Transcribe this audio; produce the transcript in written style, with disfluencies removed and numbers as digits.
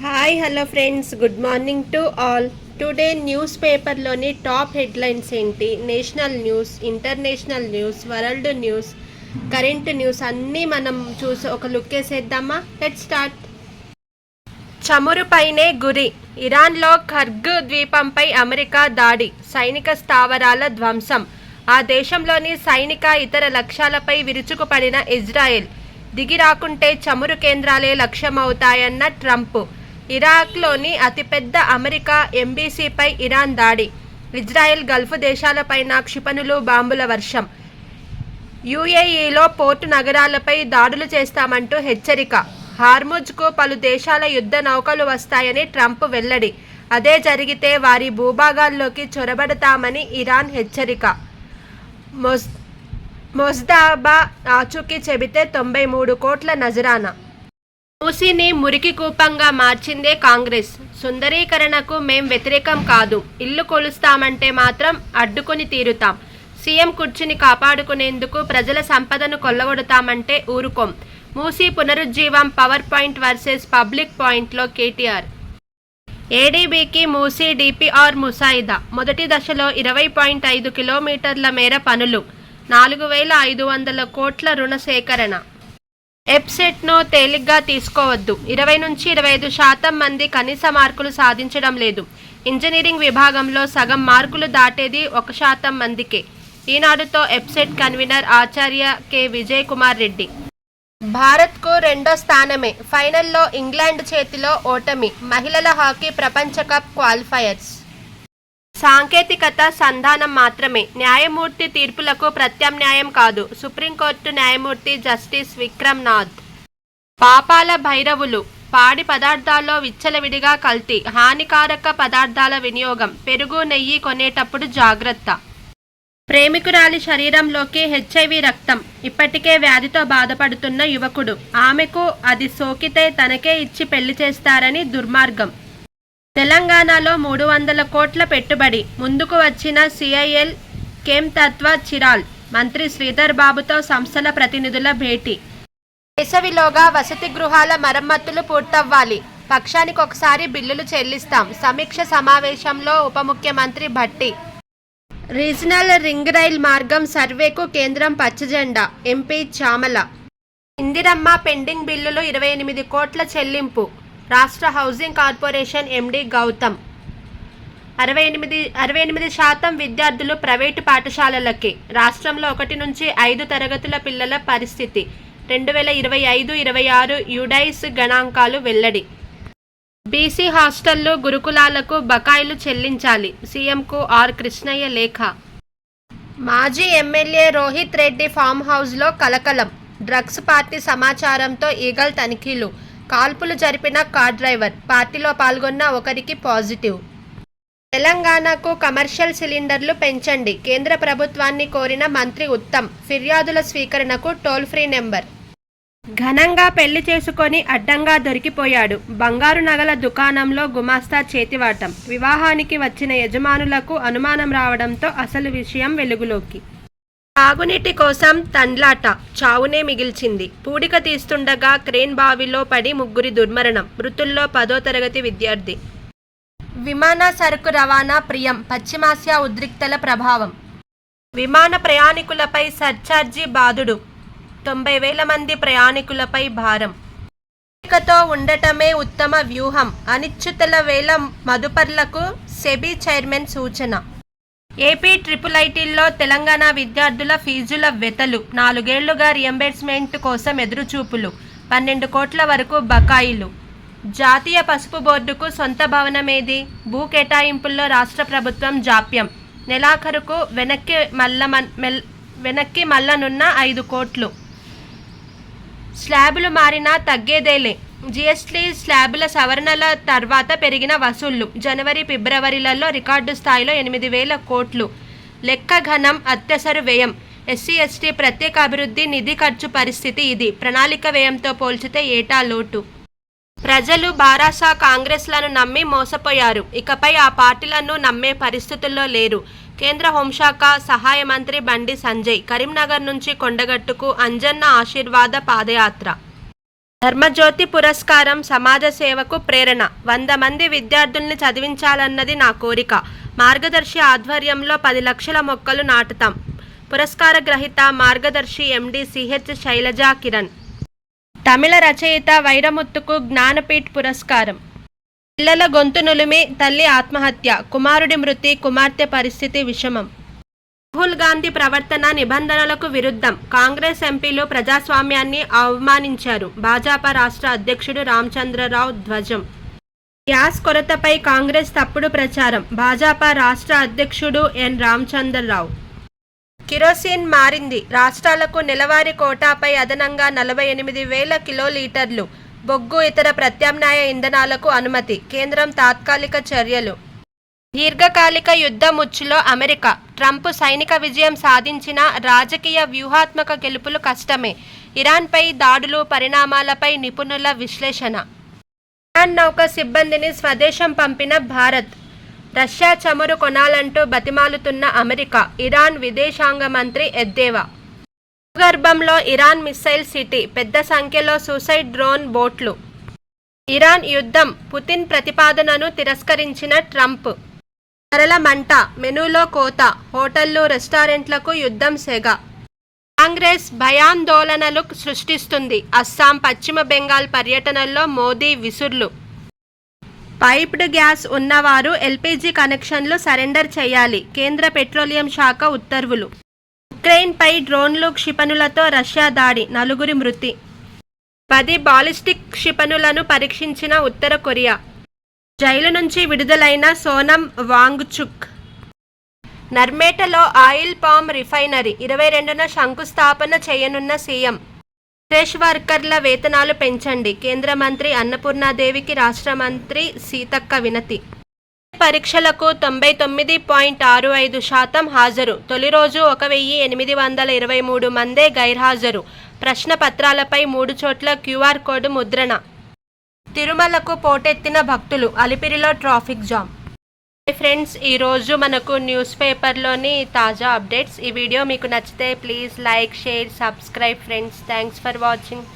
Hi hello friends, good morning to all. Today news పేపర్లోని top headlines ఏంటి, national news, international news, world news, current news అన్నీ మనం చూసి ఒక look వేసేద్దామా? Let start. చమురుపైనే గురి, ఇరాన్లో ఖర్గ్ ద్వీపంపై అమెరికా దాడి, సైనిక స్థావరాల ధ్వంసం, ఆ దేశంలోని సైనిక ఇతర లక్ష్యాలపై విరుచుకుపడిన ఇజ్రాయెల్, దిగి రాకుంటే చమురు కేంద్రాలే లక్ష్యమవుతాయన్న ట్రంప్, ఇరాక్లోని అతిపెద్ద అమెరికా ఎంబీసీపై ఇరాన్ దాడి, ఇజ్రాయెల్ గల్ఫ్ దేశాలపైన క్షిపణులు బాంబుల వర్షం, యూఏఈలో పోర్టు నగరాలపై దాడులు చేస్తామంటూ హెచ్చరిక, హార్ముజ్కు పలు దేశాల యుద్ధ నౌకలు వస్తాయని ట్రంప్ వెల్లడి, అదే జరిగితే వారి భూభాగాల్లోకి చొరబడతామని ఇరాన్ హెచ్చరిక, మొజ్దాబా ఆచూకీ చెబితే 93 కోట్ల నజరానా. మూసీని మురికి కూపంగా మార్చిందే కాంగ్రెస్, సుందరీకరణకు మేం వ్యతిరేకం కాదు, ఇల్లు కొలుస్తామంటే మాత్రం అడ్డుకుని తీరుతాం, సీఎం కుర్చీని కాపాడుకునేందుకు ప్రజల సంపదను కొల్లగొడతామంటే ఊరుకోం, మూసీ పునరుజ్జీవం పవర్ పాయింట్ వర్సెస్ పబ్లిక్ పాయింట్లో కేటీఆర్. ఏడీబీకి మూసీ డీపీఆర్ ముసాయిదా, మొదటి దశలో 20.5 కిలోమీటర్ల మేర పనులు, 4,500 కోట్ల రుణ సేకరణ. ఎప్సెట్ను తేలిగ్గా తీసుకోవద్దు, 20-25% మంది కనీస మార్కులు సాధించడం లేదు, ఇంజనీరింగ్ విభాగంలో సగం మార్కులు దాటేది 1% మందికే, ఈనాడుతో ఎప్సెట్ కన్వీనర్ ఆచార్య కె విజయ్ కుమార్ రెడ్డి. భారత్కు రెండో స్థానమే, ఫైనల్లో ఇంగ్లాండ్ చేతిలో ఓటమి, మహిళల హాకీ ప్రపంచ కప్ క్వాలిఫైయర్స్. సాంకేతికత సంధానం మాత్రమే, న్యాయమూర్తి తీర్పులకు ప్రత్యామ్నాయం కాదు, సుప్రీంకోర్టు న్యాయమూర్తి జస్టిస్ విక్రమ్ నాథ్. పాపాల భైరవులు, పాడి పదార్థాల్లో విచ్చలవిడిగా కల్తీ, హానికారక పదార్థాల వినియోగం, పెరుగు నెయ్యి కొనేటప్పుడు జాగ్రత్త. ప్రేమికురాలి శరీరంలోకి హెచ్ఐవి రక్తం, ఇప్పటికే వ్యాధితో బాధపడుతున్న యువకుడు, ఆమెకు అది సోకితే తనకే ఇచ్చి పెళ్లి చేస్తారని దుర్మార్గం. తెలంగాణలో 300 కోట్ల పెట్టుబడి, ముందుకు వచ్చిన సిఐఎల్ కెమ్ తత్వ చిరాల్, మంత్రి శ్రీధర్ బాబుతో సంస్థల ప్రతినిధుల భేటీ. వేసవిలోగా వసతి గృహాల మరమ్మతులు పూర్తవ్వాలి, పక్షానికి ఒకసారి బిల్లులు చెల్లిస్తాం, సమీక్ష సమావేశంలో ఉప ముఖ్యమంత్రి భట్టి. రీజనల్ రింగ్ రైల్ మార్గం సర్వేకు కేంద్రం పచ్చజెండా, ఎంపీ చామల. ఇందిరమ్మ పెండింగ్ బిల్లులు 28 కోట్ల చెల్లింపు, రాష్ట్ర హౌసింగ్ కార్పొరేషన్ ఎండీ గౌతమ్. 68% విద్యార్థులు ప్రైవేటు పాఠశాలలకే, రాష్ట్రంలో 1-5 తరగతుల పిల్లల పరిస్థితి, 2025-26 యుడైస్ గణాంకాలు వెల్లడి. బీసీ హాస్టళ్లు గురుకులాలకు బకాయిలు చెల్లించాలి, సీఎంకు ఆర్ కృష్ణయ్య లేఖ. మాజీ ఎమ్మెల్యే రోహిత్ రెడ్డి ఫామ్ హౌస్లో కలకలం, డ్రగ్స్ పార్టీ సమాచారంతో ఈగల్ తనిఖీలు, కాల్పులు జరిపిన కార్ డ్రైవర్, పార్టీలో పాల్గొన్న ఒకరికి పాజిటివ్. తెలంగాణకు కమర్షియల్ సిలిండర్లు పెంచండి, కేంద్ర ప్రభుత్వాన్ని కోరిన మంత్రి ఉత్తమ్, ఫిర్యాదుల స్వీకరణకు టోల్ ఫ్రీ నెంబర్. ఘనంగా పెళ్లి చేసుకొని అడ్డంగా దొరికిపోయాడు, బంగారు నగల దుకాణంలో గుమాస్తా చేతివాటం, వివాహానికి వచ్చిన యజమానులకు అనుమానం రావడంతో అసలు విషయం వెలుగులోకి. తాగునీటి కోసం తండ్లాట, చావునే మిగిల్చింది, పూడిక తీస్తుండగా క్రేన్ బావిలో పడి 3 దుర్మరణం, మృతుల్లో 10వ తరగతి విద్యార్థి. విమాన సరుకు రవాణా ప్రియం, పశ్చిమాసియా ఉద్రిక్తల ప్రభావం. విమాన ప్రయాణికులపై సర్ఛార్జీ బాదుడు, 90,000 మంది ప్రయాణికులపై భారం. పూడికతో ఉండటమే ఉత్తమ వ్యూహం, అనిశ్చితుల వేళ మదుపర్లకు సెబీ చైర్మన్ సూచన. ఏపీ ట్రిపుల్-ఐటీల్లో తెలంగాణ విద్యార్థుల ఫీజుల వెతలు, 4 ఏళ్లుగా రియంబర్స్మెంట్ కోసం ఎదురుచూపులు, 12 కోట్ల వరకు బకాయిలు. జాతీయ పసుపు బోర్డుకు సొంత భవనమేది, భూ కేటాయింపుల్లో రాష్ట్ర ప్రభుత్వం జాప్యం, నెలాఖరుకు వెనక్కి మల్లనున్న 5 కోట్లు. స్లాబులు మారినా తగ్గేదేలే, జీఎస్టీ స్లాబుల సవరణల తర్వాత పెరిగిన వసూళ్లు, జనవరి-ఫిబ్రవరిలలో రికార్డు స్థాయిలో 8,000 కోట్లు, లెక్క ఘనం అత్యవసర వ్యయం, ఎస్సీ/ఎస్టీ ప్రత్యేక అభివృద్ధి నిధి ఖర్చు పరిస్థితి ఇది, ప్రణాళిక వ్యయంతో పోల్చితే ఏటా లోటు. ప్రజలు బారాసా కాంగ్రెస్లను నమ్మి మోసపోయారు, ఇకపై ఆ పార్టీలను నమ్మే పరిస్థితుల్లో లేరు, కేంద్ర హోంశాఖ సహాయ మంత్రి బండి సంజయ్. కరీంనగర్ నుంచి కొండగట్టుకు అంజన్న ఆశీర్వాద పాదయాత్ర. ధర్మజ్యోతి పురస్కారం సమాజ సేవకు ప్రేరణ. 100 మంది విద్యార్థుల్ని చదివించాలన్నది నా కోరిక. మార్గదర్శి ఆధ్వర్యంలో 10 లక్షల మొక్కలు నాటుతాం. పురస్కార గ్రహీత మార్గదర్శి ఎండి సిహెచ్ శైలజా కిరణ్. తమిళ రచయిత వైరముత్తుకు జ్ఞానపీఠ్ పురస్కారం. పిల్లల గొంతు నులిమి తల్లి ఆత్మహత్య, కుమారుడి మృతి, కుమార్తె పరిస్థితి విషమం. రాహుల్ గాంధీ ప్రవర్తన నిబంధనలకు విరుద్ధం. కాంగ్రెస్ ఎంపీలు ప్రజాస్వామ్యాన్ని అవమానించారు. భాజపా రాష్ట్ర అధ్యక్షుడు రామచంద్రరావు ధ్వజం. గ్యాస్ కొరతపై కాంగ్రెస్ తప్పుడు ప్రచారం. భాజపా రాష్ట్ర అధ్యక్షుడు ఎన్ రామచంద్రరావు. కిరోసిన్ మారింది. రాష్ట్రాలకు నెలవారీ కోటాపై అదనంగా 48,000 కిలోలీటర్లు బొగ్గు ఇతర ప్రత్యామ్నాయ ఇంధనాలకు అనుమతి. కేంద్రం తాత్కాలిక చర్యలు. దీర్ఘకాలిక యుద్ధం ఉచ్చులో అమెరికా. ట్రంప్ సైనిక విజయం సాధించిన రాజకీయ వ్యూహాత్మక గెలుపులు కష్టమే. ఇరాన్పై దాడులు పరిణామాలపై నిపుణుల విశ్లేషణ. ఇరాన్ నౌక సిబ్బందిని స్వదేశం పంపిన భారత్. రష్యా చమురు కొనాలంటూ బతిమాలుతున్న అమెరికా. ఇరాన్ విదేశాంగ మంత్రి ఎద్దేవా. భూగర్భంలో ఇరాన్ మిస్సైల్ సిటీ. పెద్ద సంఖ్యలో సూసైడ్ డ్రోన్ బోట్లు. ఇరాన్ యుద్ధం. పుతిన్ ప్రతిపాదనను తిరస్కరించిన ట్రంప్. ధరల మంట. మెనూలో కోత. హోటళ్లు రెస్టారెంట్లకు యుద్ధం సెగ. కాంగ్రెస్ భయాందోళనలు సృష్టిస్తుంది. అస్సాం పశ్చిమ బెంగాల్ పర్యటనల్లో మోదీ విసుర్లు. పైప్డ్ గ్యాస్ ఉన్నవారు ఎల్పీజీ కనెక్షన్లు సరెండర్ చేయాలి. కేంద్ర పెట్రోలియం శాఖ ఉత్తర్వులు. ఉక్రెయిన్పై డ్రోన్లు క్షిపణులతో రష్యా దాడి. 4 మృతి. 10 బాలిస్టిక్ క్షిపణులను పరీక్షించిన ఉత్తర కొరియా. జైలు నుంచి విడుదలైన సోనం వాంగ్చుక్. నర్మేటలో ఆయిల్ పామ్ రిఫైనరీ 22న శంకుస్థాపన చేయనున్న సీఎం. ఫ్రెష్ వర్కర్ల వేతనాలు పెంచండి. కేంద్ర మంత్రి అన్నపూర్ణాదేవికి రాష్ట్ర మంత్రి సీతక్క వినతి. పరీక్షలకు 99.65% హాజరు. తొలి రోజు 1,823 మందే గైర్హాజరు. ప్రశ్న పత్రాలపై 3 చోట్ల క్యూఆర్ కోడ్ ముద్రణ. తిరుమలకు పోటెత్తిన భక్తులు. అలిపిరిలో ట్రాఫిక్ జామ్. ఫ్రెండ్స్, ఈరోజు మనకు న్యూస్ పేపర్లోని తాజా అప్డేట్స్. ఈ వీడియో మీకు నచ్చితే please like, share, subscribe friends. Thanks for watching.